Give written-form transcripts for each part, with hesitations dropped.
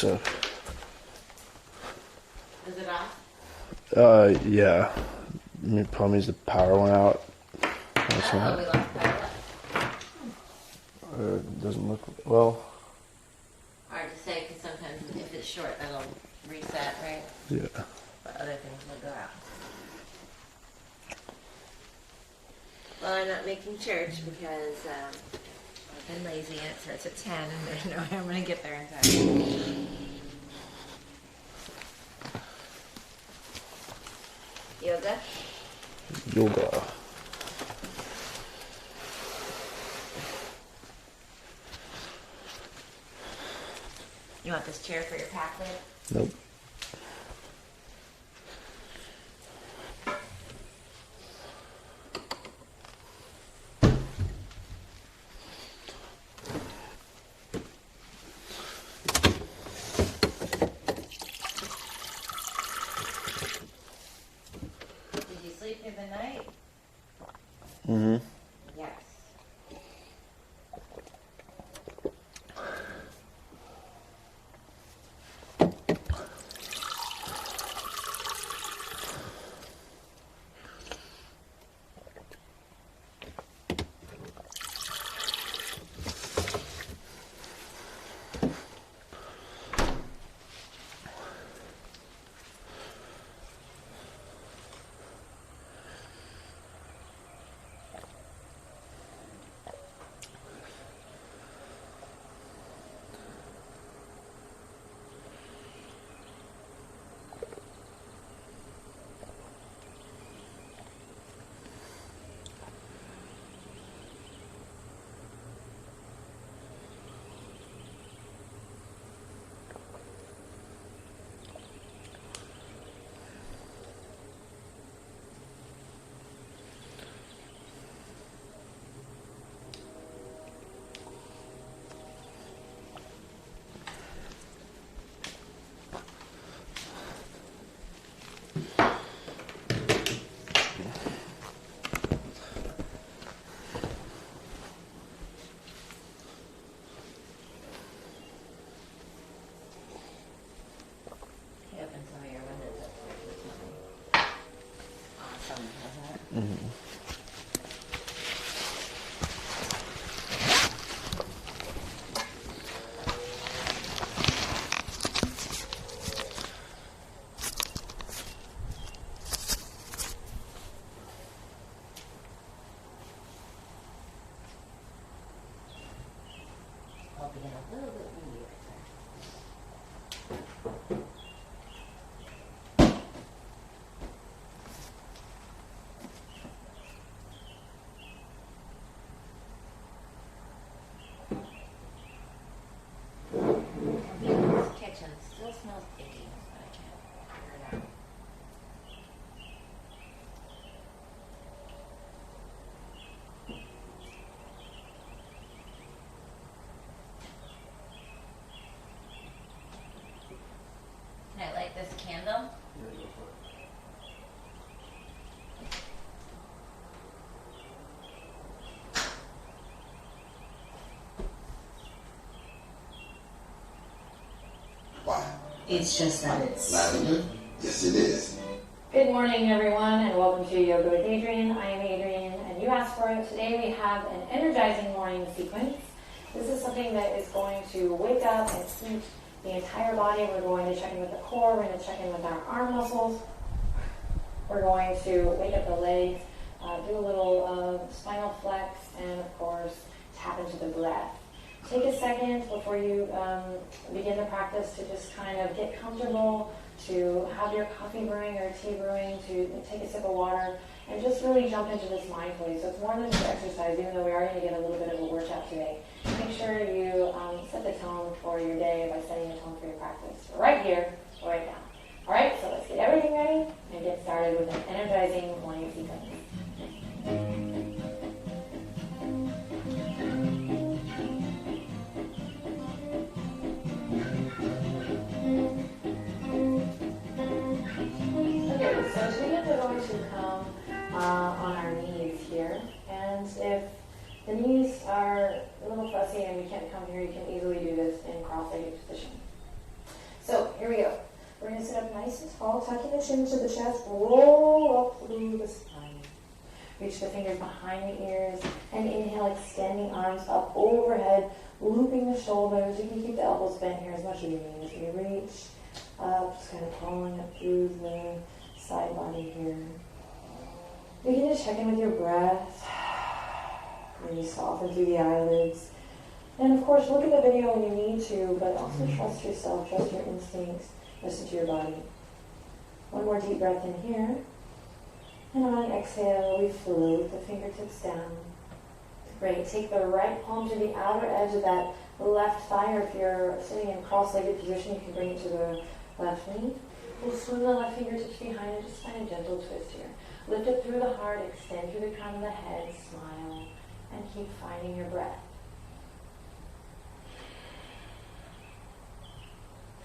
so. Is it off? Yeah. Probably means the power went out. That's We not. lost power. It doesn't look well. Hard to say because sometimes if it's short, that'll reset, right? Yeah. But other things will go out. Well, I'm not making church because I've been lazy and it starts at 10 and there's no way I'm going to get there in time. Yoga? Yoga. You want this chair for your pack lid? Nope. Did you sleep through the night? Mm-hmm. Yes. Open some of your windows up there. Awesome, isn't it? Mm-hmm. I'll begin a little bit windy right there. This kitchen still smells icky, but I can't figure it out. Can I light this candle? Why? It's just that it's... Lavender? Yes, it is. Good morning, everyone, and welcome to Yoga with Adrienne. I am Adrienne, and you asked for it. Today we have an energizing morning sequence. This is something that is going to wake up and heat the entire body. We're going to check in with the core. We're going to check in with our arm muscles. We're going to wake up the legs, do a little spinal flex, and of course, tap into the breath. Take a second before you begin the practice to just kind of get comfortable, to have your coffee brewing or tea brewing, to take a sip of water, and just really jump into this mindfully. So it's more than just exercise, even though we are going to get a little bit of a workout today. Make sure you set the tone for your day by setting the tone for your practice. Right here, right now. All right, so let's get everything ready and get started with an energizing morning sequence. Okay, so to begin, we're going to come on our knees here, and if the knees are a little fussy and we can't come here, you can easily do this in cross-legged position. Here we go. We're going to sit up nice and tall, tucking the chin to the chest, roll up through the spine. Reach the fingers behind the ears, and inhale, extending arms up overhead, looping the shoulders. You can keep the elbows bent here as much as you need. As you reach up, just kind of pulling up through the side body here. Begin to check in with your breath. Maybe soften through the eyelids. And of course, look at the video when you need to, but also trust yourself, trust your instincts, listen to your body. One more deep breath in here. And on an exhale, we float the fingertips down. Great. Take the right palm to the outer edge of that left thigh, or if you're sitting in cross-legged position, you can bring it to the left knee. We'll swim the left fingertips behind and just find a gentle twist here. Lift it through the heart, extend through the crown of the head, smile, and keep finding your breath.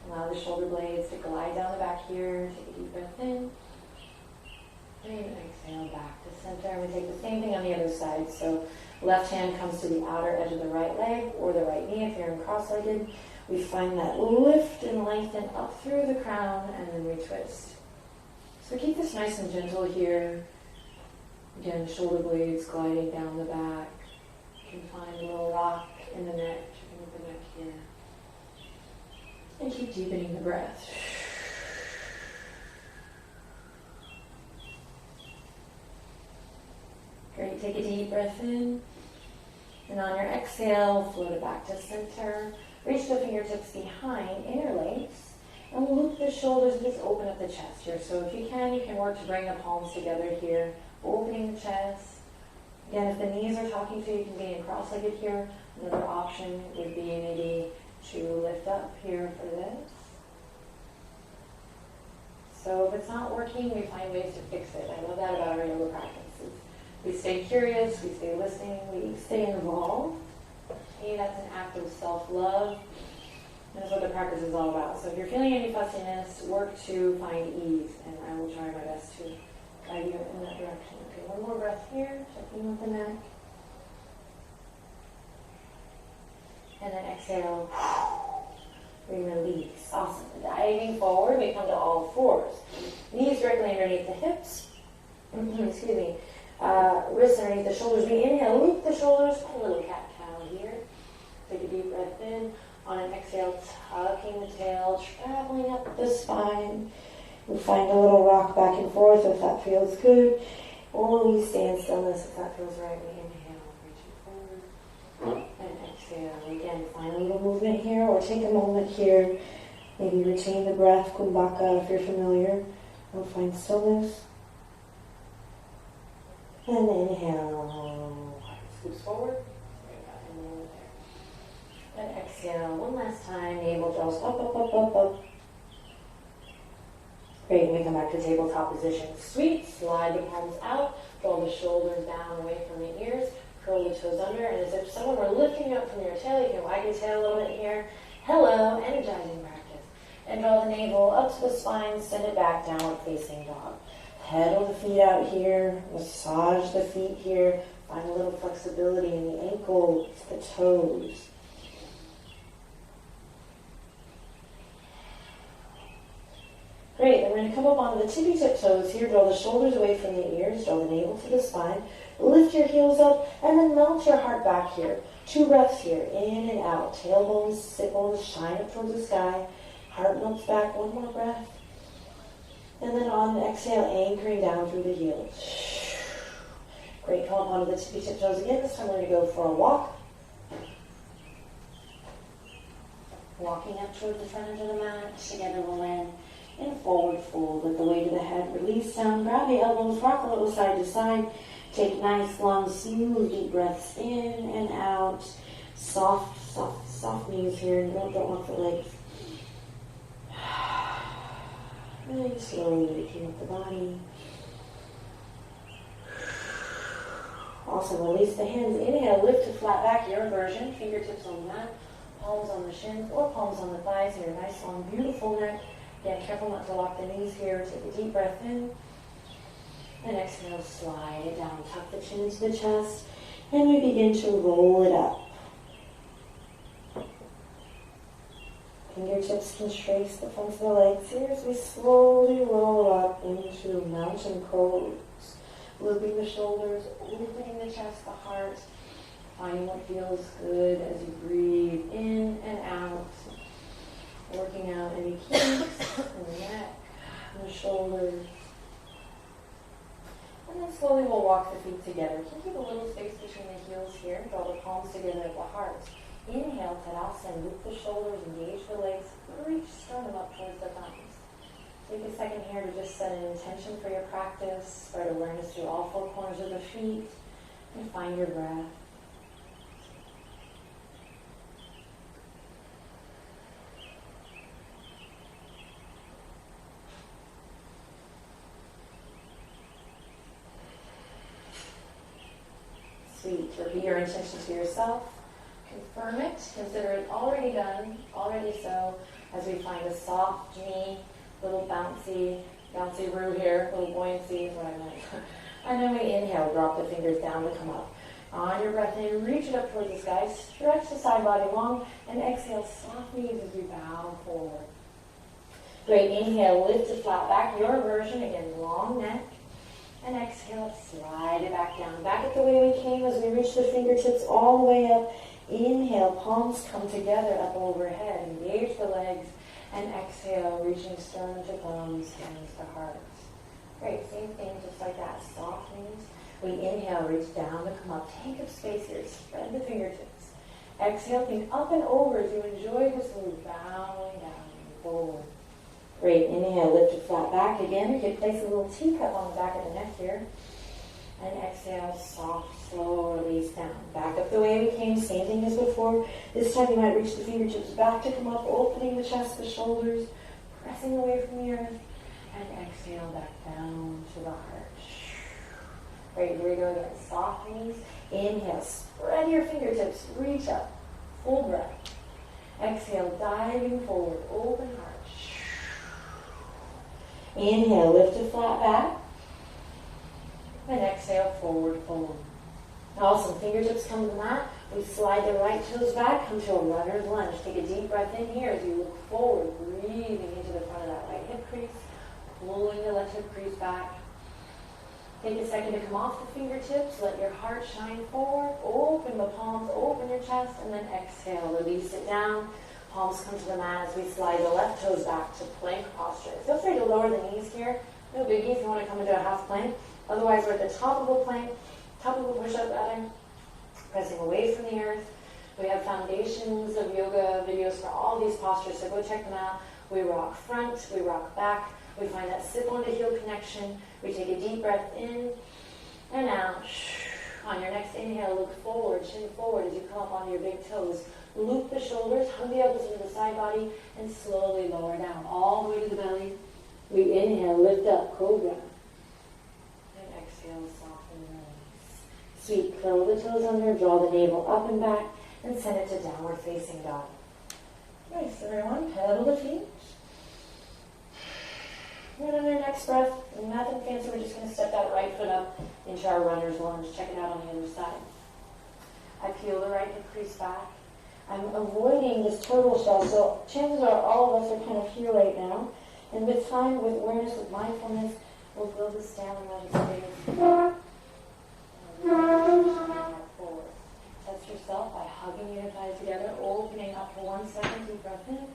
Allow the shoulder blades to glide down the back here. Take a deep breath in. And exhale back to center. And we take the same thing on the other side. So left hand comes to the outer edge of the right leg or the right knee if you're in cross-legged. We find that lift and lengthen up through the crown, and then we twist. So keep this nice and gentle here. Again, shoulder blades gliding down the back. You can find a little rock in the neck, checking with the neck here. And keep deepening the breath. Great, take a deep breath in. And on your exhale, float it back to center. Reach the fingertips behind, interlace, and loop the shoulders and just open up the chest here. So if you can work to bring the palms together here, opening the chest. Again, if the knees are talking to you, you can be in cross-legged here. Another option would be maybe to lift up here for this. So if it's not working, we find ways to fix it. I love that about our yoga practices. We stay curious, we stay listening, we stay involved. Okay, that's an act of self-love. That's what the practice is all about. So if you're feeling any fussiness, work to find ease, and I will try my best to guide you in that direction. Okay, one more breath here, checking with the neck. And then exhale. We release. Awesome. Diving forward, we come to all fours. Knees directly underneath the hips. Excuse me. Wrists underneath the shoulders. We inhale, loop the shoulders. A little cat-cow here. Take a deep breath in. On an exhale, tucking the tail, traveling up the spine. We find a little rock back and forth if that feels good. Or we stay in stillness if that feels right. We inhale, reaching forward. And exhale. Again, find a little movement here, or take a moment here. Maybe retain the breath, kumbhaka if you're familiar. Or find stillness. And inhale. Scoops forward. And exhale. One last time. Navel draws up, up, up, up, up. Great. And we come back to tabletop position. Sweet. Slide the palms out. Draw the shoulders down away from the ears. Curl the toes under. And as if someone were lifting you up from your tail, you can wag your tail a little bit here. Hello. Energizing practice. And draw the navel up to the spine. Send it back. Downward facing dog. Pedal the feet out here. Massage the feet here. Find a little flexibility in the ankles, the toes. Great, then we're going to come up onto the tippy-tip toes here. Draw the shoulders away from the ears. Draw the navel to the spine. Lift your heels up and then melt your heart back here. 2 breaths here, in and out. Tailbones, sit bones, shine up towards the sky. Heart melts back. One more breath. And then on the exhale, anchoring down through the heels. Great, come up onto the tippy-tip toes again. This time we're going to go for a walk. Walking up towards the front edge of the mat. Together we'll land in forward fold. Let the weight of the head release down. Grab the elbows, rock a little side to side. Take nice, long, smooth, deep breaths in and out. Soft knees here. Don't lock the legs. Really slowly waking up the body. Awesome. Release the hands. Inhale, lift to flat back, your version. Fingertips on the mat, palms on the shins or palms on the thighs. Your nice, long, beautiful neck. Again, careful not to lock the knees here. Take a deep breath in. And exhale, slide it down. Tuck the chin into the chest. And we begin to roll it up. Fingertips can trace the fronts of the legs here as we slowly roll up into mountain pose. Looping the shoulders, opening the chest, the heart. Finding what feels good as you breathe in and out. Working out any kinks in the neck and the shoulders. And then slowly we'll walk the feet together. Can keep a little space between the heels here. Draw the palms together at the heart. Inhale, Tadasana, loop the shoulders, engage the legs, reach sternum up towards the thumbs. Take a second here to just set an intention for your practice. Spread awareness through all four corners of the feet and find your breath. Sweet. Repeat your intention to yourself. Confirm it. Consider it already done, already so, as we find a soft knee, little bouncy root here, little buoyancy is what I meant. And then we inhale, drop the fingers down to come up. On your breath in, reach it up towards the sky, stretch the side body long, and exhale, soft knees as we bow forward. Great, inhale, lift it flat back, your version, again, long neck. And exhale, slide it back down. Back at the way we came as we reach the fingertips all the way up. Inhale, palms come together up overhead. Engage the legs. And exhale, reaching sternum to thumbs, hands to heart. Great, same thing, just like that. Soft knees. We inhale, reach down to come up. Take up space here. Spread the fingertips. Exhale, think up and over as you enjoy this move. Bowing down and forward. Great, inhale, lift it flat back. Again, you can place a little teacup on the back of the neck here. And exhale, soft, slow release down. Back up the way we came, same thing as before. This time you might reach the fingertips back to come up, opening the chest, the shoulders, pressing away from the earth. And exhale back down to the heart. Great, here we go again. Soft knees. Inhale, spread your fingertips, reach up. Full breath. Exhale, diving forward, open heart. Inhale, lift it flat back. And exhale, forward fold. Awesome. Fingertips come to the mat. We slide the right toes back, come to a runner's lunge. Take a deep breath in here as you look forward, breathing into the front of that right hip crease, pulling the left hip crease back. Take a second to come off the fingertips. Let your heart shine forward. Open the palms, open your chest, and then exhale. Release it down. Palms come to the mat as we slide the left toes back to plank posture. Feel free to lower the knees here. No biggie if you want to come into a half plank. Otherwise, we're at the top of a plank, top of a push-up rather, pressing away from the earth. We have foundations of yoga videos for all these postures, so go check them out. We rock front, we rock back. We find that sit bone to heel connection. We take a deep breath in and out. On your next inhale, look forward, chin forward as you come up onto your big toes. Loop the shoulders, hug the elbows into the side body, and slowly lower down, all the way to the belly. We inhale, lift up, cobra. And exhale, soften the release. Sweet, curl the toes under, draw the navel up and back, and send it to downward facing dog. Nice, everyone. Pedal the feet. And on your next breath, nothing fancy, we're just going to step that right foot up into our runner's lunge. Check it out on the other side. I peel the right hip crease back. I'm avoiding this turtle shell, so chances are all of us are kind of here right now. And with time, with awareness, with mindfulness, we'll build this down and let it stay. Forward. Test yourself by hugging your thighs together, opening up for 1 second, deep breath in.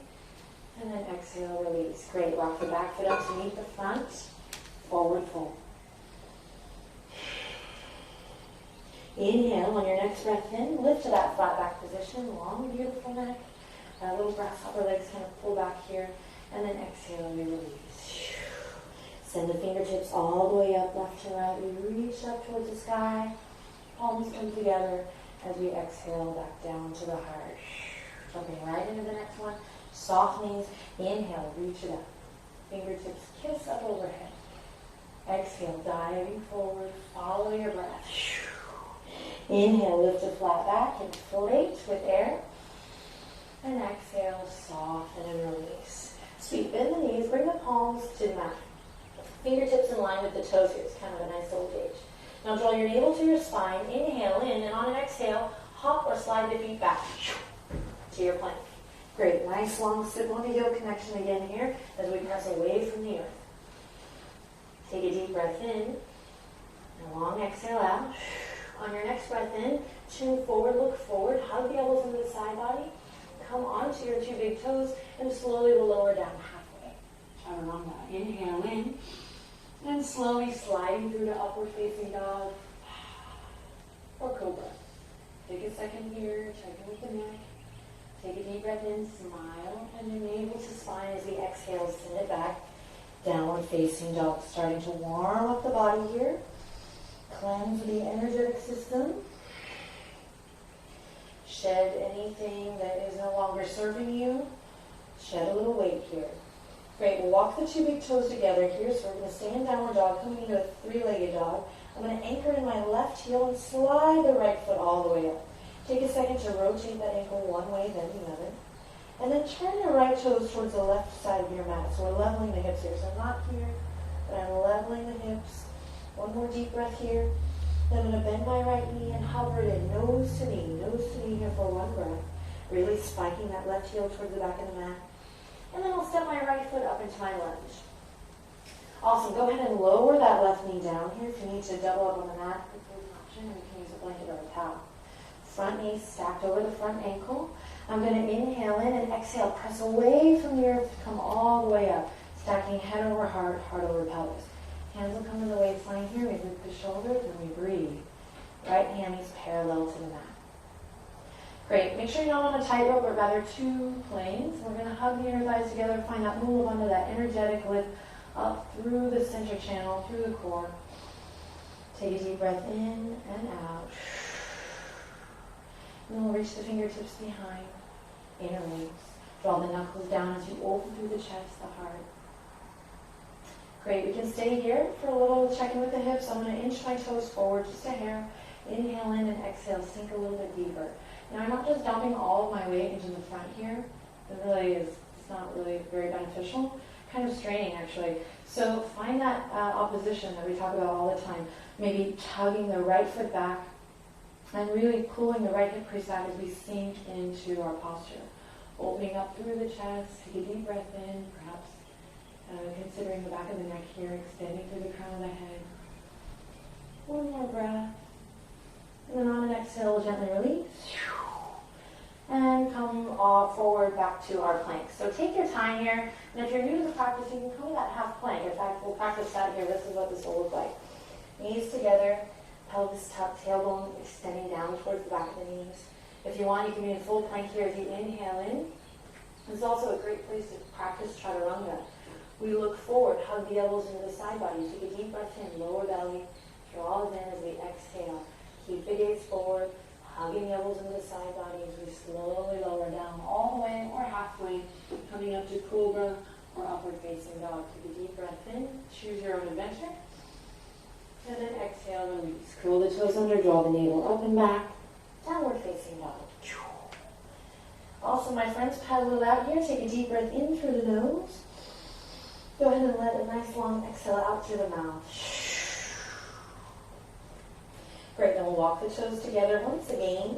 And then exhale, release. Great. Rock the back foot up to meet the front. Forward fold. Inhale on your next breath in. Lift to that flat back position. Long, beautiful neck. That little grasshopper legs kind of pull back here. And then exhale and release. Send the fingertips all the way up, left to right. We reach up towards the sky. Palms come together as we exhale back down to the heart. Jumping right into the next one. Soft knees. Inhale, reach it up. Fingertips kiss up overhead. Exhale, diving forward. Follow your breath. Inhale, lift it flat back. Inflate with air. And exhale, soften and release. Sweep, bend the knees. Bring the palms to the mat. Fingertips in line with the toes here. It's kind of a nice little gauge. Now draw your navel to your spine. Inhale in, and on an exhale, hop or slide the feet back to your plank. Great, nice long sibling to heel connection again here as we press away from the earth. Take a deep breath in, and a long exhale out. On your next breath in, chin forward, look forward, hug the elbows into the side body, come onto your two big toes, and slowly we'll lower down halfway. Chaturanga. Inhale in, and slowly sliding through to upward facing dog, or cobra. Take a second here, check in with the neck. Take a deep breath in, smile, and then navel to spine as we exhale, send it back. Downward facing dog, starting to warm up the body here. Cleanse the energetic system. Shed anything that is no longer serving you. Shed a little weight here. Great, we'll walk the two big toes together here. So we're going to stay in downward dog, coming into a three-legged dog. I'm going to anchor in my left heel and slide the right foot all the way up. Take a second to rotate that ankle one way, then the other. And then turn your right toes towards the left side of your mat. So we're leveling the hips here. So I'm not here, but I'm leveling the hips. One more deep breath here. Then I'm going to bend my right knee and hover it in, nose to knee here for one breath. Really spiking that left heel towards the back of the mat. And then I'll step my right foot up into my lunge. Awesome. Go ahead and lower that left knee down here. If you need to double up on the mat, it's an option, and you can use a blanket or a towel. Front knee stacked over the front ankle. I'm going to inhale in and exhale. Press away from the earth to come all the way up. Stacking head over heart, heart over pelvis. Hands will come in the waistline here. We lift the shoulders and we breathe. Right hammies parallel to the mat. Great. Make sure you're not on a tightrope, but rather two planes. We're going to hug the inner thighs together. Find that move under that energetic lift up through the center channel, through the core. Take a deep breath in and out. And then we'll reach the fingertips behind, inner wings. Draw the knuckles down as you open through the chest, the heart. Great, we can stay here for a little check in with the hips. I'm going to inch my toes forward just a hair. Inhale in and exhale, sink a little bit deeper. Now I'm not just dumping all of my weight into the front here. It's not really very beneficial. Kind of straining actually. So find that opposition that we talk about all the time. Maybe tugging the right foot back and really pulling the right hip crease out as we sink into our posture. Opening up through the chest, take a deep breath in, perhaps considering the back of the neck here, extending through the crown of the head. One more breath. And then on an exhale, we'll gently release. And come forward back to our plank. So take your time here. And if you're new to the practice, you can come to that half plank. In fact, we'll practice that here. This is what this will look like. Knees together, pelvis tucked, tailbone extending down towards the back of the knees. If you want, you can be in full plank here as you inhale in. This is also a great place to practice chaturanga. We look forward, hug the elbows into the side body. Take a deep breath in, lower belly, draw it in as we exhale. Keep the gaze forward, hugging the elbows into the side body as we slowly lower down all the way or halfway, coming up to cobra or upward facing dog. Take a deep breath in, choose your own adventure. And then exhale, release. Curl the toes under, draw the navel up and back. Downward facing dog. Also, my friends, paddle it out here. Take a deep breath in through the nose. Go ahead and let a nice long exhale out through the mouth. Great, then we'll walk the toes together once again.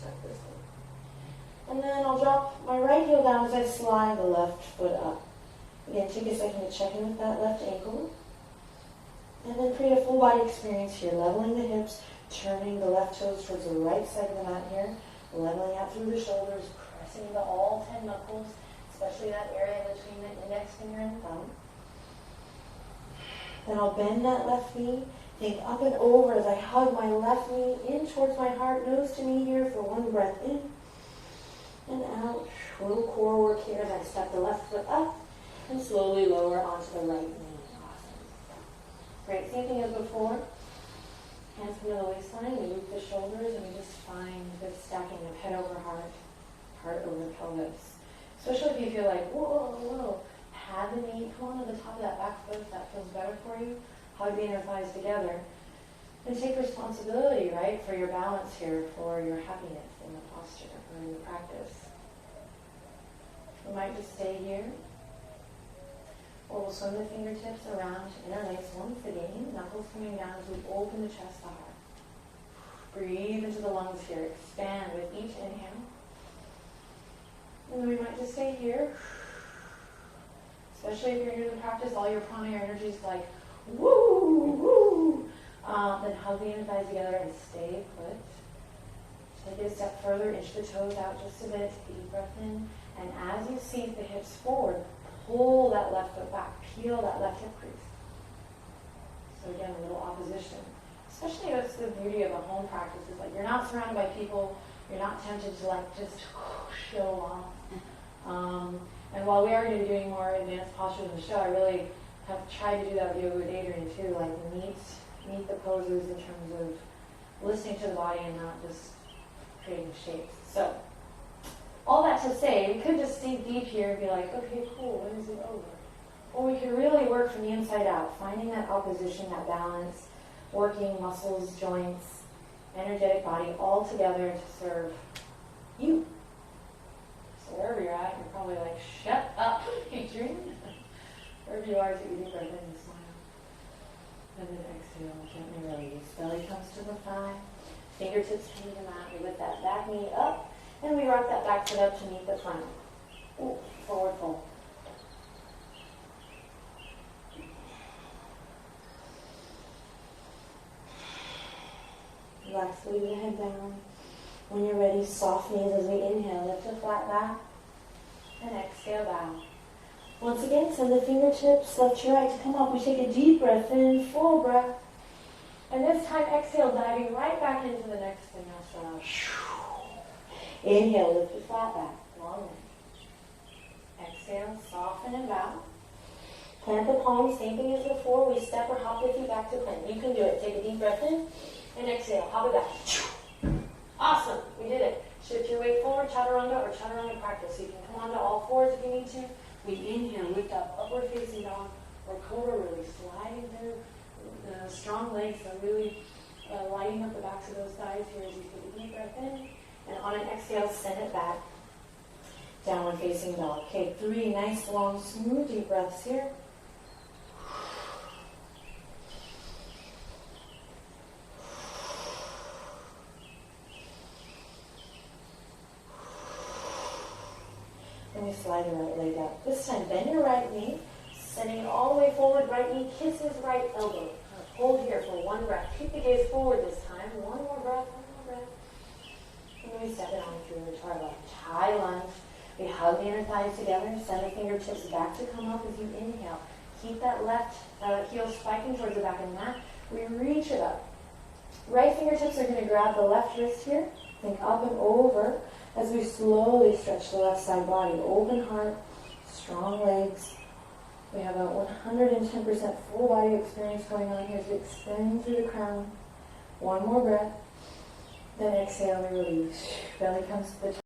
Check this one. And then I'll drop my right heel down as I slide the left foot up. Again, take a second to check in with that left ankle. And then create a full body experience here, leveling the hips, turning the left toes towards the right side of the mat here, leveling out through the shoulders, pressing into all 10 knuckles, especially that area between the index finger and thumb. Then I'll bend that left knee, think up and over as I hug my left knee in towards my heart, nose to knee here for one breath in and out. A little core work here as I step the left foot up and slowly lower onto the right knee. Great, same thing as before. Hands come to the waistline, we loop the shoulders, and we just find this stacking of head over heart, heart over pelvis. Especially if you feel like, whoa, pad the knee, come on to the top of that back foot if that feels better for you. Hug the inner thighs together. And take responsibility, right, for your balance here, for your happiness in the posture or in the practice. We might just stay here. Or we'll swing the fingertips around to interlace once again, knuckles coming down as we open the chest, the heart. Breathe into the lungs here, expand with each inhale. And then we might just stay here. Especially if you're new to practice, all your prana, your energy is like, woo, woo. Then hug the inner thighs together and stay put. Take it a step further, inch the toes out just a bit, take a deep breath in. And as you sink the hips forward, pull that left foot back, peel that left hip crease. So again, a little opposition. Especially that's the beauty of a home practice, is like you're not surrounded by people, you're not tempted to like just show off. And while we are going to be doing more advanced postures in the show, I really have tried to do that with yoga with Adrian too, like meet the posers in terms of listening to the body and not just creating shapes. So, all that to say, we could just sink deep here and be like, okay, cool, when is it over? Or we could really work from the inside out, finding that opposition, that balance, working muscles, joints, energetic body all together to serve you. So wherever you're at, you're probably like, shut up, Adrian. Wherever you are, take a deep breath in and smile. And then exhale, gently release. Belly comes to the thigh, fingertips come to the mat. We lift that back knee up, and we rock that back foot up to meet the front. Ooh, forward fold. Relax, leave the head down. When you're ready, soft knees as we inhale, lift a flat back, and exhale, bow. Once again, send the fingertips left to right to come up. We take a deep breath in, full breath. And this time, exhale, diving right back into the next vinyasa. Inhale, lift the flat back, long neck. Exhale, soften and bow. Plant the palms, same thing as before. We step or hop the feet back to plank. You can do it. Take a deep breath in, and exhale, hop it back. Awesome, we did it. Shift your weight forward, chaturanga or chaturanga practice. So you can come onto all fours if you need to. We inhale, lift up, upward facing dog, or cobra, really sliding through the strong legs, so really lighting up the backs of those thighs here as you take a deep breath in. And on an exhale, send it back, downward facing dog. Okay, 3 nice, long, smooth, deep breaths here. And we slide your right leg up. This time, bend your right knee, sending it all the way forward. Right knee kisses right elbow. Hold here for 1 breath. Keep the gaze forward this time. One more breath. And then we step it on through to our left. High lunge. We hug the inner thighs together. Send the fingertips back to come up as you inhale. Keep that left heel spiking towards the back of the mat. We reach it up. Right fingertips are going to grab the left wrist here. Think up and over as we slowly stretch the left side body. Open heart, strong legs. We have a 110% full body experience going on here as we extend through the crown. One more breath. Then exhale, we release. Belly comes to the top.